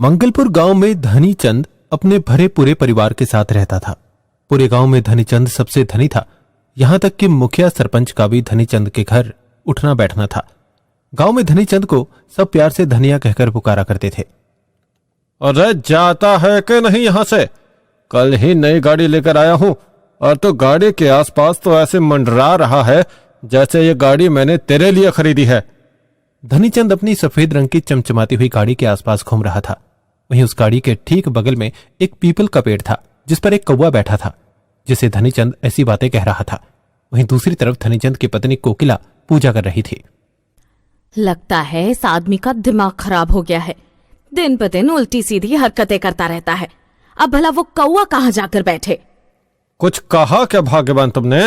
मंगलपुर गांव में धनीचंद अपने भरे पूरे परिवार के साथ रहता था। पूरे गांव में धनीचंद सबसे धनी था। यहां तक कि मुखिया सरपंच का भी धनीचंद के घर उठना बैठना था। गांव में धनीचंद को सब प्यार से धनिया कहकर पुकारा करते थे। अरे जाता है कि नहीं यहां से? कल ही नई गाड़ी लेकर आया हूं और तो गाड़ी के आसपास तो ऐसे मंडरा रहा है जैसे ये गाड़ी मैंने तेरे लिए खरीदी है। धनीचंद अपनी सफेद रंग की चमचमाती हुई गाड़ी के आसपास घूम रहा था। वहीं उस गाड़ी के ठीक बगल में एक पीपल का पेड़ था जिस पर एक कौवा बैठा था, जिसे धनीचंद ऐसी बातें कह रहा था। वहीं दूसरी तरफ धनीचंद की पत्नी कोकिला पूजा कर रही थी। लगता है इस आदमी का दिमाग खराब हो गया है। दिन ब दिन उल्टी सीधी हरकतें करता रहता है। अब भला वो कौवा कहाँ जाकर बैठे? कुछ कहा क्या भाग्यवान तुमने?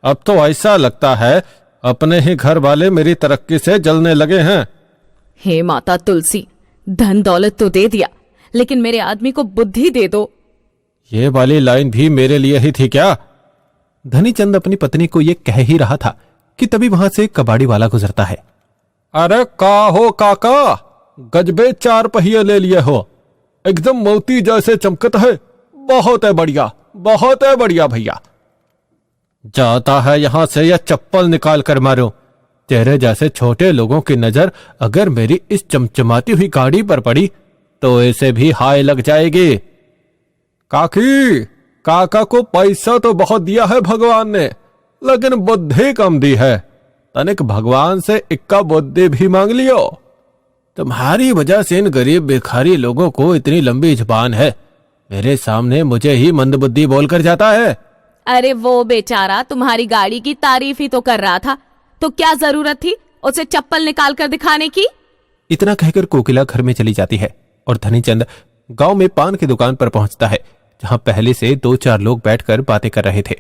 अब तो ऐसा लगता है अपने ही घर वाले मेरी तरक्की से जलने लगे हैं। हे माता तुलसी, धन दौलत तो दे दिया, लेकिन मेरे आदमी को बुद्धि दे दो। ये वाली लाइन भी मेरे लिए ही थी क्या? धनीचंद अपनी पत्नी को ये कह ही रहा था कि तभी वहां से कबाड़ी वाला गुजरता है। अरे का हो काका, गजबे 4 पहिए ले लिए हो, एकदम मोती जैसे चमकत है। बहुत है बढ़िया, बहुत है बढ़िया भैया। जाता है यहां से या चप्पल निकाल कर मारो। तेरे जैसे छोटे लोगों की नजर अगर मेरी इस चमचमाती हुई गाड़ी पर पड़ी तो इसे भी हाय लग जाएगी। काकी, काका को पैसा तो बहुत दिया है भगवान ने, लेकिन बुद्धि कम दी है। तनिक भगवान से इक्का बुद्धि भी मांग लियो। तुम्हारी वजह से इन गरीब भिखारी लोगों को इतनी लंबी जुबान है। मेरे सामने मुझे ही मंदबुद्धि बोलकर जाता है। अरे वो बेचारा तुम्हारी गाड़ी की तारीफ ही तो कर रहा था, तो क्या जरूरत थी उसे चप्पल निकाल कर दिखाने की? इतना कहकर कोकिला घर में चली जाती है और धनीचंद गांव में पान की दुकान पर पहुंचता है, जहां पहले से 2-4 लोग बैठकर बातें कर रहे थे।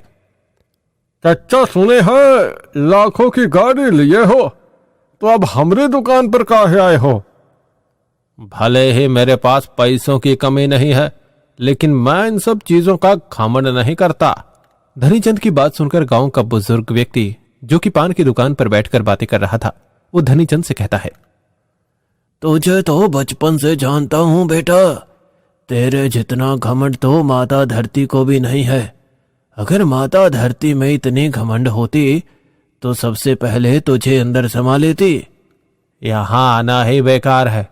चचा सुने हैं लाखों की गाड़ी लिए हो, तो अब हमरे दुकान पर काहे आए हो? भले ही मेरे पास पैसों की कमी नहीं है, लेकिन मैं इन सब चीजों का घमंड नहीं करता। धनीचंद की बात सुनकर गांव का बुजुर्ग व्यक्ति जो कि पान की दुकान पर बैठकर बातें कर रहा था, वो धनीचंद से कहता है, तुझे तो बचपन से जानता हूं बेटा, तेरे जितना घमंड तो माता धरती को भी नहीं है। अगर माता धरती में इतनी घमंड होती तो सबसे पहले तुझे अंदर समा लेती। यहां आना ही बेकार है।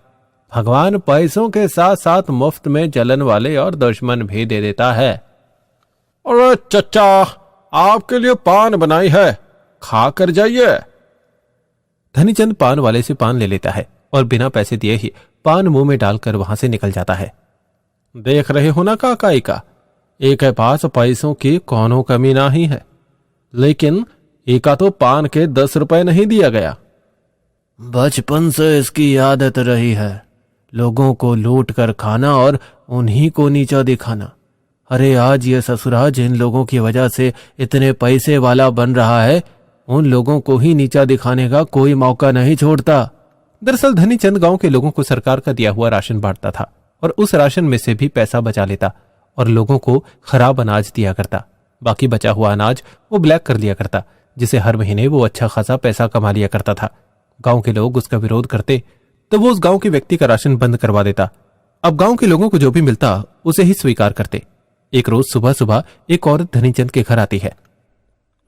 भगवान पैसों के साथ साथ मुफ्त में जलन वाले और दुश्मन भी दे देता है। अरे चचा, आपके लिए पान बनाई है, खा कर जाइए। धनीचंद पान वाले से पान ले लेता है और बिना पैसे दिए ही पान मुंह में डालकर वहां से निकल जाता है। देख रहे हो ना काकाई का, एक के पास पैसों की कौनो कमी नहीं है, लेकिन एका तो पान के 10 रुपए नहीं दिया गया। बचपन से इसकी आदत रही है, लोगों को लूट कर खाना और उन्हीं को नीचा दिखाना। अरे आज ये ससुरा जिन लोगों की वजह से इतने पैसे वाला बन रहा है, उन लोगों को ही नीचा दिखाने का कोई मौका नहीं छोड़ता। दरअसल धनीचंद गांव के लोगों को सरकार का दिया हुआ राशन बांटता था और उस राशन में से भी पैसा बचा लेता और लोगों को खराब अनाज दिया करता। बाकी बचा हुआ अनाज वो ब्लैक कर दिया करता, जिसे हर महीने वो अच्छा खासा पैसा कमा लिया करता था। गांव के लोग उसका विरोध करते तो वो उस गांव के व्यक्ति का राशन बंद करवा देता। अब गांव के लोगों को जो भी मिलता उसे ही स्वीकार करते। एक रोज सुबह सुबह एक औरत धनीचंद के घर आती है।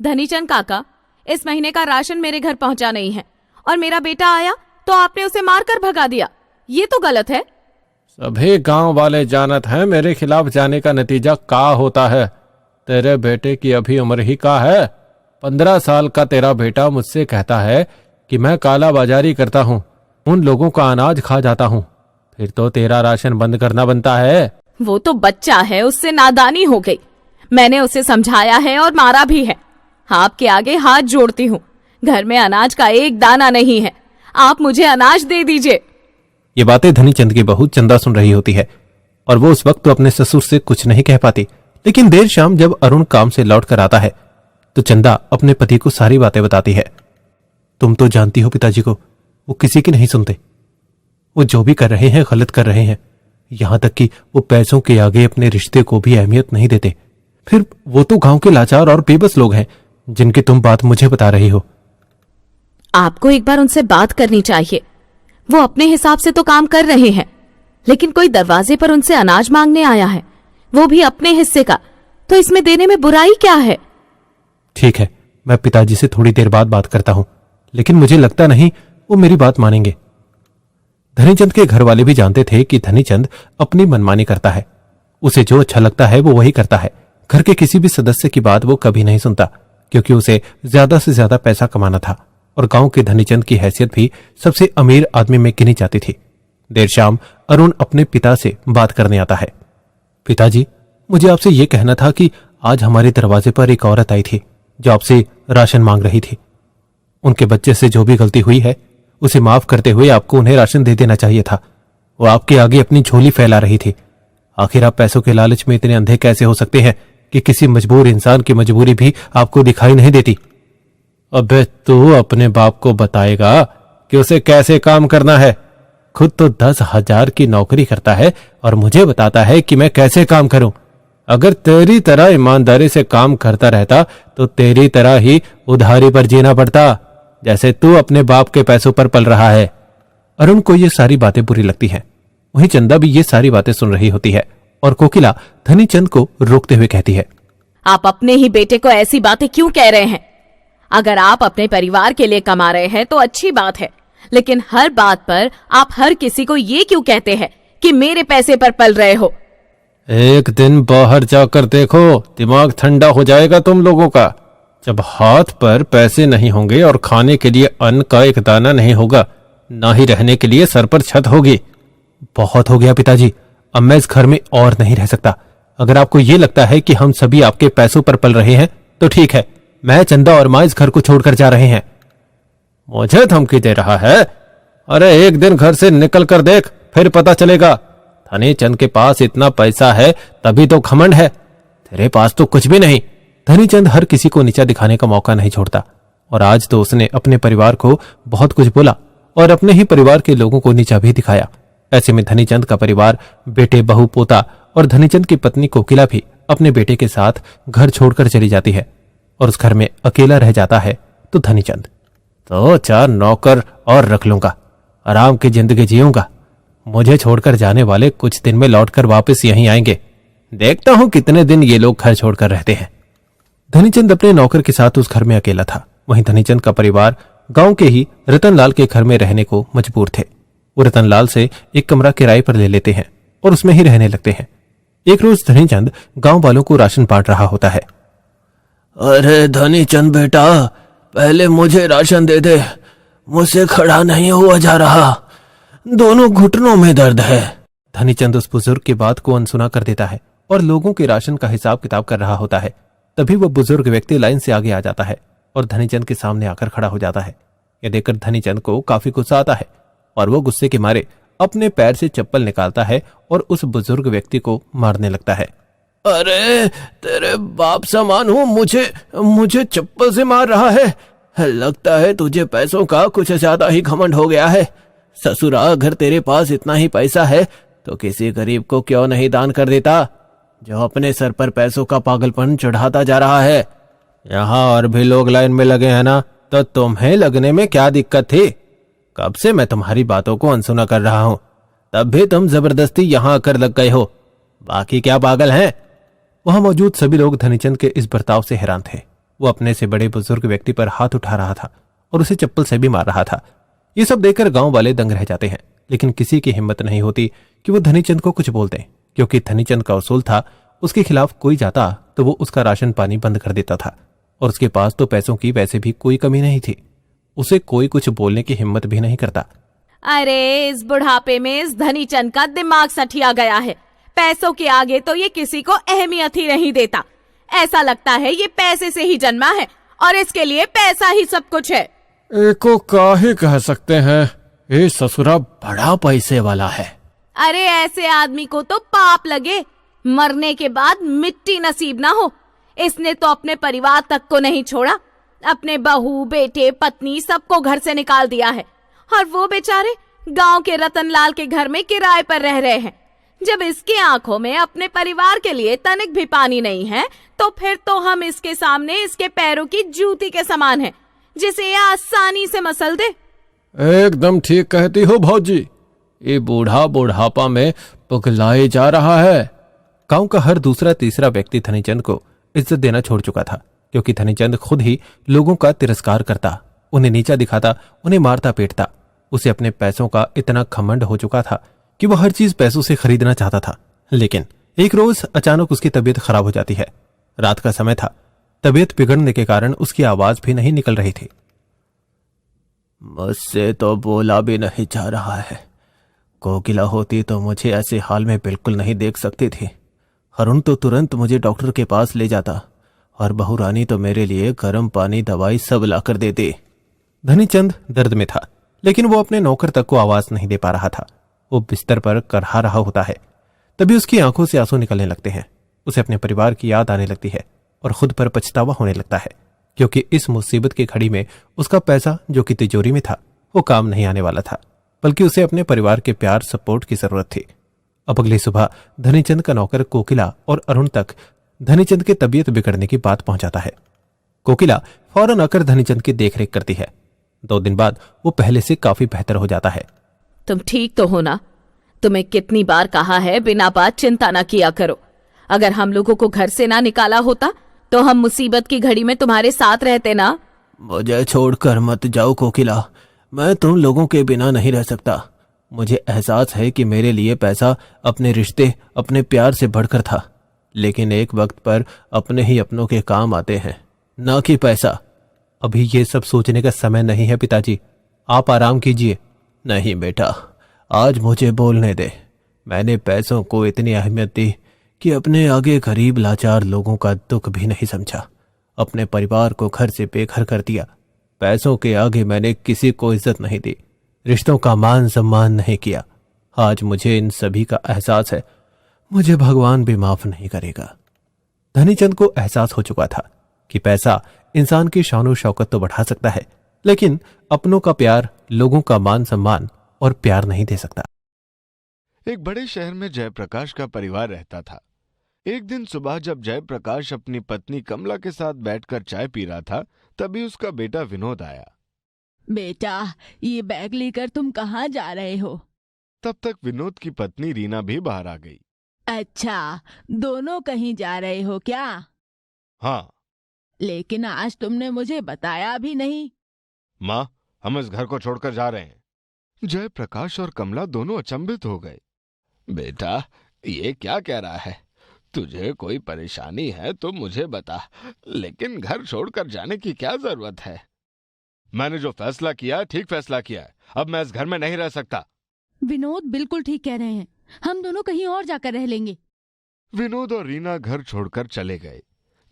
धनीचंद काका, इस महीने का राशन मेरे घर पहुंचा नहीं है और मेरा बेटा आया तो आपने उसे मारकर भगा दिया। ये तो गलत है। सभी गांव वाले जानत हैं मेरे खिलाफ जाने का नतीजा का होता है। तेरे बेटे की अभी उम्र ही का है। 15 साल का तेरा बेटा मुझसे कहता है कि मैं काला बाजारी करता हूँ, उन लोगों का अनाज खा जाता हूँ। फिर तो तेरा राशन बंद करना बनता है। वो तो बच्चा है, उससे नादानी हो गई। मैंने उसे समझाया है और मारा भी है। आपके आगे हाथ जोड़ती हूँ, घर में अनाज का एक दाना नहीं है, आप मुझे अनाज दे दीजिए। ये बातें धनीचंद की बहू चंदा सुन रही होती है और वो उस वक्त तो अपने ससुर से कुछ नहीं कह पाती। लेकिन देर शाम जब अरुण काम से लौट कर आता है तो चंदा अपने पति को सारी बातें बताती है। तुम तो जानती हो पिताजी को, वो किसी की नहीं सुनते। वो जो भी कर रहे हैं गलत कर रहे हैं। यहां तक कि वो पैसों के आगे अपने रिश्ते को भी अहमियत नहीं देते। फिर वो तो गांव के लाचार और बेबस लोग हैं जिनकी तुम बात मुझे बता रही हो। आपको एक बार उनसे बात करनी चाहिए। वो अपने हिसाब से तो काम कर रहे हैं। लेकिन कोई दरवाजे पर उनसे अनाज मांगने आया है, वो भी अपने हिस्से का, तो इसमें देने में बुराई क्या है? ठीक है, मैं पिताजी से थोड़ी देर बाद बात करता हूं, लेकिन मुझे लगता नहीं वो मेरी बात मानेंगे। धनीचंद के घर वाले भी जानते थे कि धनीचंद अपनी मनमानी करता है। उसे जो अच्छा लगता है वो वही करता है। घर के किसी भी सदस्य की बात वो कभी नहीं सुनता, क्योंकि उसे ज्यादा से ज्यादा पैसा कमाना था और गांव के धनीचंद की हैसियत भी सबसे अमीर आदमी में गिनी जाती थी। देर शाम अरुण अपने पिता से बात करने आता है। पिताजी, मुझे आपसे ये कहना था कि आज हमारे दरवाजे पर एक औरत आई थी जो आपसे राशन मांग रही थी। उनके बच्चे से जो भी गलती हुई है उसे माफ करते हुए आपको उन्हें राशन दे देना चाहिए था। वो आपके आगे अपनी झोली फैला रही थी। आखिर आप पैसों के लालच में इतने अंधे कैसे हो सकते हैं कि किसी मजबूर इंसान की मजबूरी भी आपको दिखाई नहीं देती? अबे तू अपने बाप को बताएगा कि उसे कैसे काम करना है? खुद तो 10,000 की नौकरी करता है और मुझे बताता है कि मैं कैसे काम करूं। अगर तेरी तरह ईमानदारी से काम करता रहता तो तेरी तरह ही उधारी पर जीना पड़ता, जैसे तू अपने बाप के पैसों पर पल रहा है। अरुण को ये सारी बातें बुरी लगती हैं। वहीं चंदा भी ये सारी बातें सुन रही होती है और कोकिला धनीचंद को रोकते हुए कहती है, आप अपने ही बेटे को ऐसी बातें क्यों कह रहे हैं? अगर आप अपने परिवार के लिए कमा रहे हैं तो अच्छी बात है, लेकिन हर बात पर आप हर किसी को ये क्यों कहते हैं कि मेरे पैसे पर पल रहे हो? एक दिन बाहर जाकर देखो, दिमाग ठंडा हो जाएगा तुम लोगों का। जब हाथ पर पैसे नहीं होंगे और खाने के लिए अन्न का एक दाना नहीं होगा, ना ही रहने के लिए सर पर छत होगी। बहुत हो गया पिताजी, अब मैं इस घर में और नहीं रह सकता। अगर आपको ये लगता है कि हम सभी आपके पैसों पर पल रहे हैं तो ठीक है, मैं, चंदा और माँ इस घर को छोड़कर जा रहे हैं। मुझे धमकी दे रहा है? अरे एक दिन घर से निकल कर देख, फिर पता चलेगा। धनीचंद के पास इतना पैसा है तभी तो घमंड है, तेरे पास तो कुछ भी नहीं। धनीचंद हर किसी को नीचा दिखाने का मौका नहीं छोड़ता और आज तो उसने अपने परिवार को बहुत कुछ बोला और अपने ही परिवार के लोगों को नीचा भी दिखाया। ऐसे में धनीचंद का परिवार, बेटे, बहू, पोता और धनीचंद की पत्नी कोकिला भी अपने बेटे के साथ घर छोड़कर चली जाती है और उस घर में अकेला रह जाता है। तो धनीचंद, तो 4 नौकर और रख लूंगा, आराम की जिंदगी जीऊंगा। मुझे छोड़कर जाने वाले कुछ दिन में लौटकर वापस यहीं आएंगे। देखता हूं कितने दिन ये लोग घर छोड़कर रहते हैं। धनीचंद अपने नौकर के साथ उस घर में अकेला था। वहीं धनीचंद का परिवार गांव के ही रतनलाल के घर में रहने को मजबूर थे। वो रतनलाल से एक कमरा किराए पर ले लेते हैं और उसमें ही रहने लगते हैं। एक रोज धनीचंद गांव वालों को राशन बांट रहा होता है। अरे धनीचंद बेटा, पहले मुझे राशन दे दे, मुझसे खड़ा नहीं हुआ जा रहा, दोनों घुटनों में दर्द है। धनीचंद उस बुजुर्ग की बात को अनसुना कर देता है और लोगों के राशन का हिसाब किताब कर रहा होता है। तभी वो बुजुर्ग व्यक्ति लाइन से आगे आ जाता है और धनीचंद के सामने आकर खड़ा हो जाता है। यह देखकर धनीचंद को काफी गुस्सा आता है और वो गुस्से के मारे अपने पैर से चप्पल निकालता है और उस बुजुर्ग व्यक्ति को मारने लगता है। अरे तेरे बाप समान हूँ, मुझे चप्पल से मार रहा है। लगता है तुझे पैसों का कुछ ज्यादा ही घमंड हो गया है। ससुरा, अगर तेरे पास इतना ही पैसा है तो किसी गरीब को क्यों नहीं दान कर देता जो अपने सर पर पैसों का पागलपन चढ़ाता जा रहा है। यहाँ और भी लोग लाइन में लगे हैं ना, तो तुम्हें लगने में क्या दिक्कत थी? कब से मैं तुम्हारी बातों को अनसुना कर रहा हूं, तब भी तुम जबरदस्ती यहां आकर लग गए हो। बाकी क्या पागल हैं? वहां मौजूद सभी लोग धनीचंद के इस बर्ताव से हैरान थे। वो अपने से बड़े बुजुर्ग व्यक्ति पर हाथ उठा रहा था और उसे चप्पल से भी मार रहा था। ये सब देखकर गांव वाले दंग रह जाते हैं, लेकिन किसी की हिम्मत नहीं होती कि वो धनीचंद को कुछ बोल दें, क्योंकि धनीचंद का उसूल था उसके खिलाफ कोई जाता तो वो उसका राशन पानी बंद कर देता था और उसके पास तो पैसों की वैसे भी कोई कमी नहीं थी। उसे कोई कुछ बोलने की हिम्मत भी नहीं करता। अरे इस बुढ़ापे में इस धनीचंद का दिमाग सठिया गया है। पैसों के आगे तो ये किसी को अहमियत ही नहीं देता। ऐसा लगता है ये पैसे से ही जन्मा है और इसके लिए पैसा ही सब कुछ है। एको काहे कह सकते हैं, ये ससुरा बड़ा पैसे वाला है। अरे ऐसे आदमी को तो पाप लगे, मरने के बाद मिट्टी नसीब ना हो। इसने तो अपने परिवार तक को नहीं छोड़ा, अपने बहू, बेटे, पत्नी सबको घर से निकाल दिया है और वो बेचारे गांव के रतनलाल के घर में किराए पर रह रहे हैं। जब इसकी आंखों में अपने परिवार के लिए तनिक भी पानी नहीं है तो फिर तो हम इसके सामने इसके पैरों की जूती के समान हैं, जिसे ये आसानी से मसल दे। एकदम ठीक कहती हो भौजी। ये बूढ़ा बुढ़ापा में पगलाए जा रहा है। गांव का हर दूसरा तीसरा व्यक्ति धनीचंद को इज्जत देना छोड़ चुका था, क्योंकि धनीचंद खुद ही लोगों का तिरस्कार करता, उन्हें नीचा दिखाता, उन्हें मारता पीटता। उसे अपने पैसों का इतना घमंड हो चुका था कि वह हर चीज पैसों से खरीदना चाहता था। लेकिन एक रोज अचानक उसकी तबीयत खराब हो जाती है। रात का समय था। तबीयत बिगड़ने के कारण उसकी आवाज भी नहीं निकल रही थी। मुझसे तो बोला भी नहीं जा रहा है। कोकिला होती तो मुझे ऐसे हाल में बिल्कुल नहीं देख सकती थी। अरुण तो तुरंत मुझे डॉक्टर के पास ले जाता और बहू रानी तो मेरे लिए गर्म पानी दवाई सब लाकर देती। धनीचंद दर्द में था, लेकिन वो अपने नौकर तक को आवाज नहीं दे पा रहा था। वो बिस्तर पर करहा रहा होता है। तभी उसकी आंखों से आंसू निकलने लगते हैं। उसे अपने परिवार की याद आने लगती है और खुद पर पछतावा होने लगता है, क्योंकि इस मुसीबत की घड़ी में उसका पैसा जो कि तिजोरी में था वो काम नहीं आने वाला था, बल्कि उसे अपने परिवार के प्यार सपोर्ट की जरूरत थी। अब अगली सुबह धनीचंद का नौकर कोकिला और अरुण तक धनीचंद की तबीयत बिगड़ने की बात पहुंचाता है। कोकिला फौरन आकर धनीचंद की देखरेख करती है। 2 दिन बाद वो पहले से काफी बेहतर हो जाता है। तुम ठीक तो हो ना? तुम्हें कितनी बार कहा है बिना बात चिंता ना किया करो। अगर हम लोगों को घर से ना निकाला होता तो हम मुसीबत की घड़ी में तुम्हारे साथ रहते ना। मुझे छोड़कर मत जाओ कोकिला, मैं तुम लोगों के बिना नहीं रह सकता। मुझे एहसास है कि मेरे लिए पैसा अपने रिश्ते, अपने प्यार से बढ़कर था, लेकिन एक वक्त पर अपने ही अपनों के काम आते हैं, ना कि पैसा। अभी ये सब सोचने का समय नहीं है पिताजी, आप आराम कीजिए। नहीं बेटा, आज मुझे बोलने दे। मैंने पैसों को इतनी अहमियत दी कि अपने आगे गरीब लाचार लोगों का दुख भी नहीं समझा। अपने परिवार को घर से बेघर कर दिया। पैसों के आगे मैंने किसी को इज्जत नहीं दी, रिश्तों का मान सम्मान नहीं किया। आज मुझे इन सभी का एहसास है। मुझे भगवान भी माफ नहीं करेगा। धनीचंद को एहसास हो चुका था कि पैसा इंसान की शान शौकत तो बढ़ा सकता है, लेकिन अपनों का प्यार, लोगों का मान सम्मान और प्यार नहीं दे सकता। एक बड़े शहर में जयप्रकाश का परिवार रहता था। एक दिन सुबह जब जयप्रकाश अपनी पत्नी कमला के साथ बैठकर चाय पी रहा था, तभी उसका बेटा विनोद आया। बेटा, ये बैग लेकर तुम कहाँ जा रहे हो? तब तक विनोद की पत्नी रीना भी बाहर आ गई। अच्छा, दोनों कहीं जा रहे हो क्या? हाँ। लेकिन आज तुमने मुझे बताया भी नहीं। माँ, हम इस घर को छोड़कर जा रहे हैं। जयप्रकाश और कमला दोनों अचंभित हो गए। बेटा, ये क्या कह रहा है? तुझे कोई परेशानी है तो मुझे बता, लेकिन घर छोड़कर जाने की क्या जरूरत है? मैंने जो फैसला किया ठीक फैसला किया है। अब मैं इस घर में नहीं रह सकता। विनोद बिल्कुल ठीक कह रहे हैं, हम दोनों कहीं और जाकर रह लेंगे। विनोद और रीना घर छोड़कर चले गए।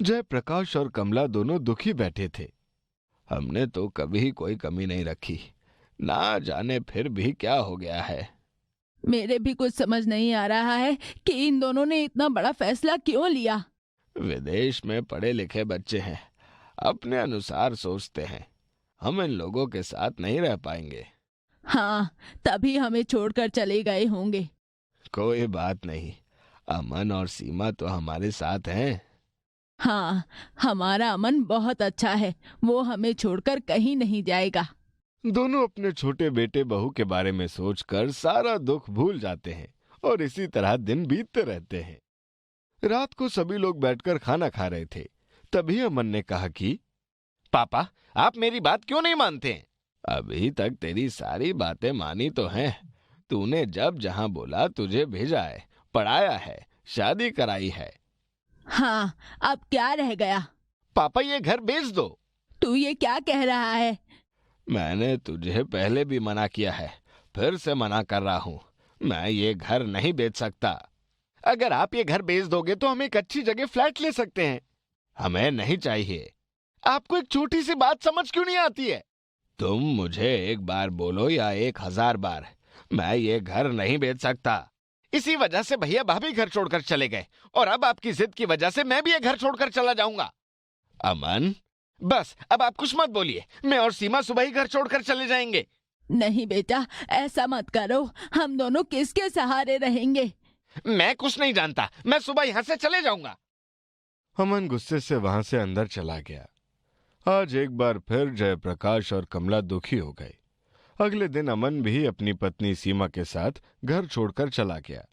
जयप्रकाश और कमला दोनों दुखी बैठे थे। हमने तो कभी कोई कमी नहीं रखी, ना जाने फिर भी क्या हो गया है। मेरे भी कुछ समझ नहीं आ रहा है कि इन दोनों ने इतना बड़ा फैसला क्यों लिया। विदेश में पढ़े लिखे बच्चे हैं, अपने अनुसार सोचते हैं। हम इन लोगों के साथ नहीं रह पाएंगे। हाँ, तभी हमें छोड़कर चले गए होंगे। कोई बात नहीं, अमन और सीमा तो हमारे साथ हैं। हाँ, हमारा अमन बहुत अच्छा है, वो हमें छोड़कर कहीं नहीं जाएगा। दोनों अपने छोटे बेटे बहू के बारे में सोचकर सारा दुख भूल जाते हैं और इसी तरह दिन बीतते रहते हैं। रात को सभी लोग बैठकर खाना खा रहे थे। तभी अमन ने कहा कि पापा, आप मेरी बात क्यों नहीं मानते हैं? अभी तक तेरी सारी बातें मानी तो हैं। तूने जब जहां बोला तुझे भेजा है, पढ़ाया है, शादी कराई है। हाँ, अब क्या रह गया? पापा, ये घर बेच दो। तू ये क्या कह रहा है? मैंने तुझे पहले भी मना किया है, फिर से मना कर रहा हूँ। मैं ये घर नहीं बेच सकता। अगर आप ये घर बेच दोगे तो हम एक अच्छी जगह फ्लैट ले सकते हैं। हमें नहीं चाहिए। आपको एक छोटी सी बात समझ क्यों नहीं आती है? तुम मुझे एक बार बोलो या 1000 बार, मैं ये घर नहीं बेच सकता। इसी वजह से भैया भाभी घर छोड़कर चले गए और अब आपकी जिद की वजह से मैं भी ये घर छोड़कर चला जाऊंगा। अमन, बस अब आप कुछ मत बोलिए। मैं और सीमा सुबह ही घर छोड़कर चले जाएंगे। नहीं बेटा, ऐसा मत करो। हम दोनों किसके सहारे रहेंगे? मैं कुछ नहीं जानता, मैं सुबह यहां से चले जाऊंगा। अमन गुस्से से वहां से अंदर चला गया। आज एक बार फिर जयप्रकाश और कमला दुखी हो गए। अगले दिन अमन भी अपनी पत्नी सीमा के साथ घर छोड़कर चला गया।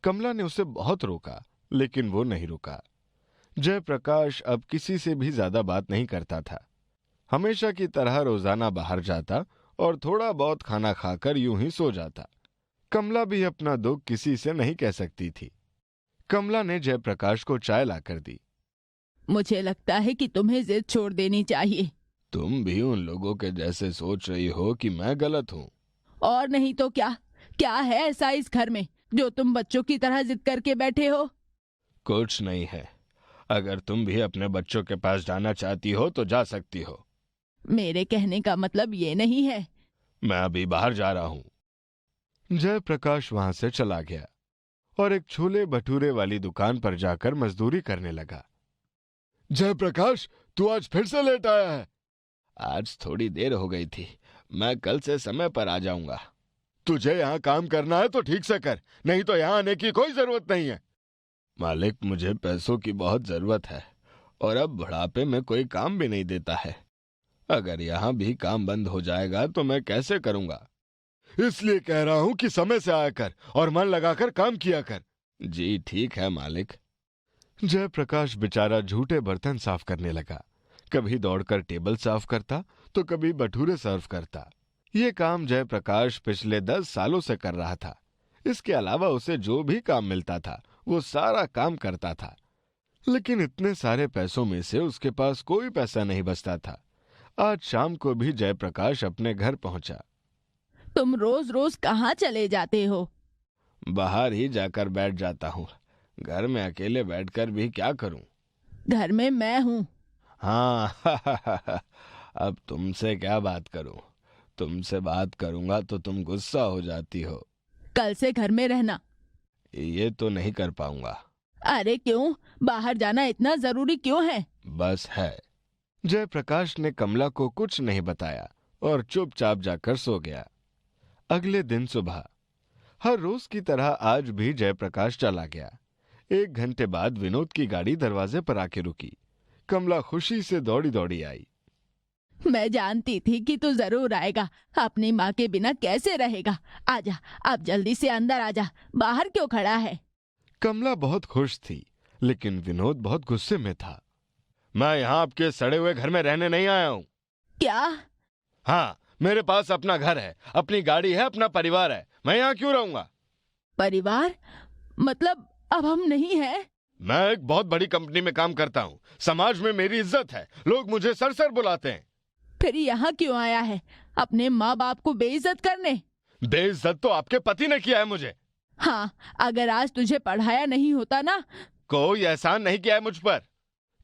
कमला ने उसे बहुत रोका, लेकिन वो नहीं रुका। जयप्रकाश अब किसी से भी ज्यादा बात नहीं करता था। हमेशा की तरह रोजाना बाहर जाता और थोड़ा बहुत खाना खाकर यूं ही सो जाता। कमला भी अपना दुख किसी से नहीं कह सकती थी। कमला ने जयप्रकाश को चाय लाकर दी। मुझे लगता है कि तुम्हें जिद छोड़ देनी चाहिए। तुम भी उन लोगों के जैसे सोच रही हो कि मैं गलत हूँ। और नहीं तो क्या? क्या है ऐसा इस घर में जो तुम बच्चों की तरह जिद करके बैठे हो? कुछ नहीं है। अगर तुम भी अपने बच्चों के पास जाना चाहती हो तो जा सकती हो। मेरे कहने का मतलब ये नहीं है। मैं अभी बाहर जा रहा हूँ। जयप्रकाश वहां से चला गया और एक छोले भटूरे वाली दुकान पर जाकर मजदूरी करने लगा। जयप्रकाश, तू आज फिर से लेट आया है। आज थोड़ी देर हो गई थी। मैं कल से समय पर आ जाऊंगा। तुझे यहाँ काम करना है तो ठीक से कर, नहीं तो यहाँ आने की कोई जरूरत नहीं है। मालिक, मुझे पैसों की बहुत जरूरत है और अब बुढ़ापे में कोई काम भी नहीं देता है। अगर यहाँ भी काम बंद हो जाएगा तो मैं कैसे करूंगा? इसलिए कह रहा हूँ कि समय से आया कर और मन लगाकर काम किया कर। जी ठीक है मालिक। जयप्रकाश बेचारा झूठे बर्तन साफ करने लगा। कभी दौड़कर टेबल साफ करता तो कभी भटूरे सर्व करता। ये काम जयप्रकाश पिछले 10 सालों से कर रहा था। इसके अलावा उसे जो भी काम मिलता था वो सारा काम करता था, लेकिन इतने सारे पैसों में से उसके पास कोई पैसा नहीं बचता था। आज शाम को भी जयप्रकाश अपने घर पहुंचा। तुम रोज रोज कहाँ चले जाते हो? बाहर ही जाकर बैठ जाता हूँ। घर में अकेले बैठकर भी क्या करूं? घर में मैं हूँ। हाँ अब तुमसे क्या बात करूं? तुमसे बात करूंगा तो तुम गुस्सा हो जाती हो। कल से घर में रहना। ये तो नहीं कर पाऊंगा। अरे क्यों? बाहर जाना इतना जरूरी क्यों है? बस है। जयप्रकाश ने कमला को कुछ नहीं बताया और चुपचाप जाकर सो गया। अगले दिन सुबह हर रोज की तरह आज भी जयप्रकाश चला गया। 1 घंटे बाद विनोद की गाड़ी दरवाजे पर आके रुकी। कमला खुशी से दौड़ी दौड़ी आई। मैं जानती थी कि तू जरूर आएगा। अपनी माँ के बिना कैसे रहेगा? आजा, अब जल्दी से अंदर आजा। बाहर क्यों खड़ा है? कमला बहुत खुश थी, लेकिन विनोद बहुत गुस्से में था। मैं यहाँ आपके सड़े हुए घर में रहने नहीं आया हूँ। क्या? हाँ, मेरे पास अपना घर है, अपनी गाड़ी है, अपना परिवार है। मैं यहाँ क्यों रहूंगा? परिवार? मतलब अब हम नहीं हैं? मैं एक बहुत बड़ी कंपनी में काम करता हूँ। समाज में मेरी इज्जत है। लोग मुझे सर सर बुलाते हैं। फिर यहाँ क्यों आया है? अपने माँ बाप को बेइज्जत करने? बेइज्जत तो आपके पति ने किया है मुझे। हाँ, अगर आज तुझे पढ़ाया नहीं होता ना। कोई एहसान नहीं किया है मुझ पर।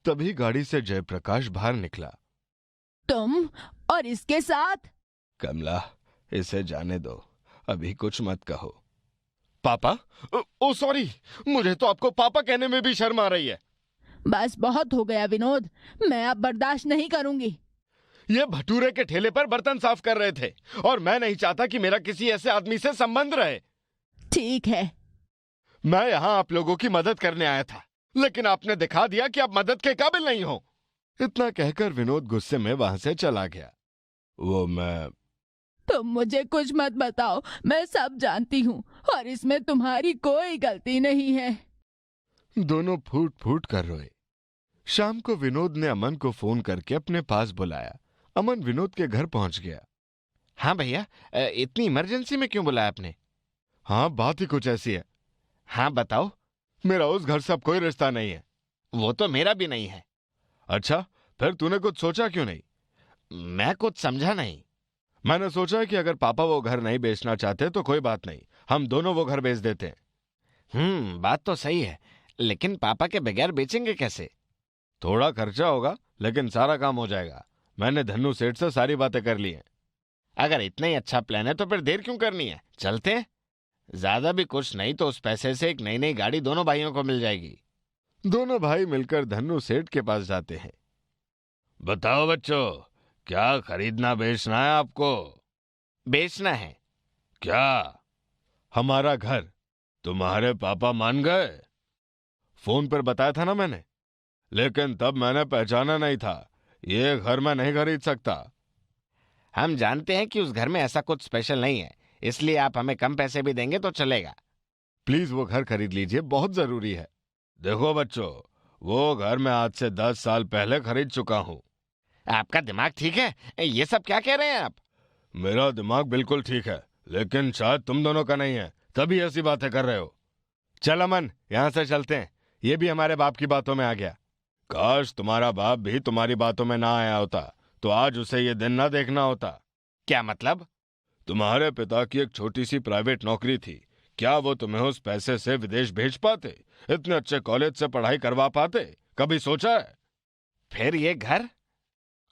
तभी गाड़ी से जयप्रकाश बाहर निकला। तुम और इसके साथ? कमला, इसे जाने दो, अभी कुछ मत कहो। पापा? ओ सॉरी, मुझे तो आपको पापा कहने में भी शर्म आ रही है। बस बहुत हो गया विनोद, मैं अब बर्दाश्त नहीं करूंगी। ये भटूरे के ठेले पर बर्तन साफ कर रहे थे और मैं नहीं चाहता कि मेरा किसी ऐसे आदमी से संबंध रहे। ठीक है। मैं यहाँ आप लोगों की मदद करने आया था, लेकिन आपने दिखा दिया कि आप मदद के काबिल नहीं हो। इतना कहकर विनोद गुस्से में वहां से चला गया। तुम मुझे कुछ मत बताओ, मैं सब जानती हूँ और इसमें तुम्हारी कोई गलती नहीं है। दोनों फूट फूट कर रोए। शाम को विनोद ने अमन को फोन करके अपने पास बुलाया। अमन विनोद के घर पहुंच गया। हाँ भैया, इतनी इमरजेंसी में क्यों बुलाया आपने? हाँ, बात ही कुछ ऐसी है। हाँ बताओ। मेरा उस घर से अब कोई रिश्ता नहीं है। वो तो मेरा भी नहीं है। अच्छा, फिर तूने कुछ सोचा क्यों नहीं? मैं कुछ समझा नहीं। मैंने सोचा कि अगर पापा वो घर नहीं बेचना चाहते तो कोई बात नहीं, हम दोनों वो घर बेच देते हैं। बात तो सही है, लेकिन पापा के बगैर बेचेंगे कैसे? थोड़ा खर्चा होगा, लेकिन सारा काम हो जाएगा। मैंने धन्नू सेठ से सारी बातें कर ली हैं। अगर इतना ही अच्छा प्लान है तो फिर देर क्यों करनी है? चलते हैं। ज्यादा भी कुछ नहीं तो उस पैसे से एक नई नई गाड़ी दोनों भाइयों को मिल जाएगी। दोनों भाई मिलकर धन्नू सेठ के पास जाते हैं। बताओ बच्चों, क्या खरीदना बेचना है आपको? बेचना है। क्या? हमारा घर। तुम्हारे पापा मान गए? फोन पर बताया था ना मैंने, लेकिन तब मैंने पहचाना नहीं था। ये घर मैं नहीं खरीद सकता। हम जानते हैं कि उस घर में ऐसा कुछ स्पेशल नहीं है, इसलिए आप हमें कम पैसे भी देंगे तो चलेगा। प्लीज वो घर खरीद लीजिए, बहुत जरूरी है। देखो बच्चों, वो घर मैं आज से 10 साल पहले खरीद चुका हूँ। आपका दिमाग ठीक है? ये सब क्या कह रहे हैं आप? मेरा दिमाग बिल्कुल ठीक है, लेकिन शायद तुम दोनों का नहीं है, तभी ऐसी बातें कर रहे हो। चल अमन, यहाँ से चलते हैं, ये भी हमारे बाप की बातों में आ गया। काश तुम्हारा बाप भी तुम्हारी बातों में ना आया होता, तो आज उसे ये दिन ना देखना होता। क्या मतलब? तुम्हारे पिता की एक छोटी सी प्राइवेट नौकरी थी, क्या वो तुम्हें उस पैसे से विदेश भेज पाते? इतने अच्छे कॉलेज से पढ़ाई करवा पाते? कभी सोचा है? फिर ये घर?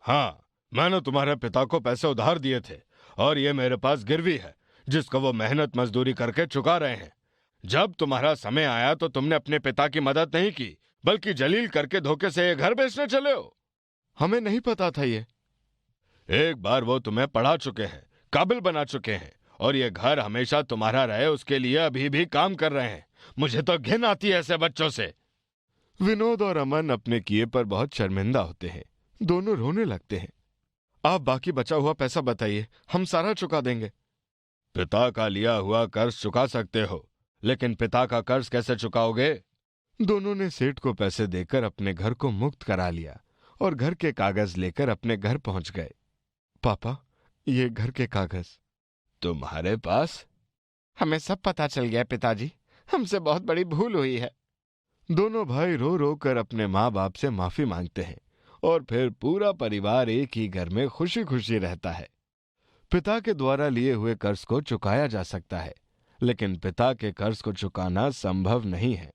हाँ, मैंने तुम्हारे पिता को पैसे उधार दिए थे और ये मेरे पास गिरवी है, जिसको वो मेहनत मजदूरी करके चुका रहे हैं। जब तुम्हारा समय आया तो तुमने अपने पिता की मदद नहीं की, बल्कि जलील करके धोखे से ये घर बेचने चले हो। हमें नहीं पता था ये। एक बार वो तुम्हें पढ़ा चुके हैं, काबिल बना चुके हैं, और ये घर हमेशा तुम्हारा रहे उसके लिए अभी भी काम कर रहे हैं। मुझे तो घिन आती है ऐसे बच्चों से। विनोद और अमन अपने किए पर बहुत शर्मिंदा होते हैं, दोनों रोने लगते हैं। आप बाकी बचा हुआ पैसा बताइए, हम सारा चुका देंगे। पिता का लिया हुआ कर्ज चुका सकते हो, लेकिन पिता का कर्ज कैसे चुकाओगे? दोनों ने सेठ को पैसे देकर अपने घर को मुक्त करा लिया और घर के कागज लेकर अपने घर पहुंच गए। पापा, ये घर के कागज तुम्हारे पास? हमें सब पता चल गया पिताजी, हमसे बहुत बड़ी भूल हुई है। दोनों भाई रो रो कर अपने माँ बाप से माफी मांगते हैं और फिर पूरा परिवार एक ही घर में खुशी खुशी रहता है। पिता के द्वारा लिए हुए कर्ज को चुकाया जा सकता है, लेकिन पिता के कर्ज को चुकाना संभव नहीं है।